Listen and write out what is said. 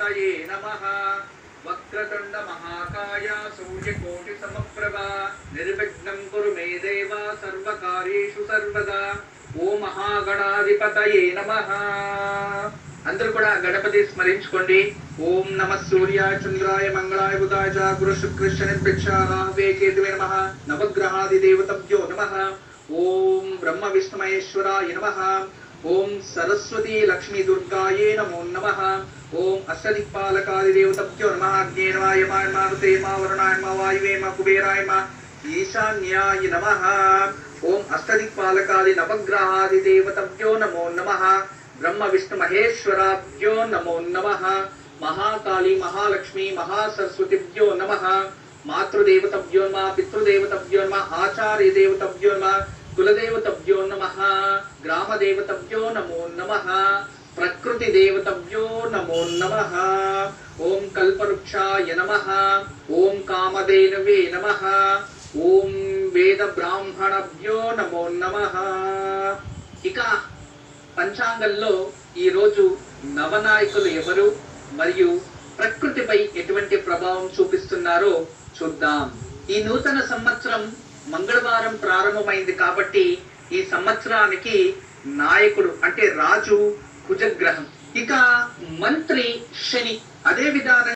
गणाधिपतये नमः। वक्रतुंड महाकाय सूर्यकोटि समप्रभा निर्विघ्नं कुरु मे देव सर्वकार्येषु सर्वदा। ఓం మహాగణాధిపతయే నమః. అందరూ కూడా గణపతి స్మరించుకోండి. ఓం నమః సూర్యాయ చంద్రాయ మంగళాయ బుధాయ చ గురు శుక్ర శని రాహవే కేతువే నమః. నవగ్రహాది దేవతభ్యో నమః. ఓం బ్రహ్మ విష్ణు మహేశ్వరాయ నమః. ఓం సరస్వతి లక్ష్మీ దుర్గాయే నమో నమః. ఓం అష్టదిక్పాలకాది దేవతభ్యో నమః. అగ్నే నమః యమాయ నమః ఋతే నమః వరుణాయ నమః వాయువే నమః కుబేరాయ నమః ఈశాన్యాయ నమః. ఓం అష్టదిక్పాలకాది నవగ్రహాది దేవతభ్యో నమో నమః. బ్రహ్మ విష్ణు మహేశ్వరాభ్యో నమో నమః. మహాకాళి మహాలక్ష్మి మహాసరస్వతిభ్యో నమః. మాతృదేవతభ్యో నమః. పితృదేవతభ్యో నమః. ఆచార్య దేవతభ్యో నమః. కులదేవతభ్యో నమః. గ్రామదేవతభ్యో నమో నమః. ప్రకృతి దేవతభ్యో నమో నమః. ఓం కల్పవృక్షాయ నమః. ఓం కామధేనవే నమః. ఓం వేద బ్రాహ్మణభ్యో నమో నమః. ఇక పంచాంగంలో ఈరోజు నవనాయకులు ఎవరు మరియు ప్రకృతిపై ఎటువంటి ప్రభావం చూపిస్తున్నారో చూద్దాం. ఈ నూతన సంవత్సరం మంగళవారం ప్రారంభమైంది కాబట్టి ఈ సంవత్సరానికి నాయకుడు అంటే రాజు కుజగ్రహం, ఇక మంత్రి శని, అదే విధానంగా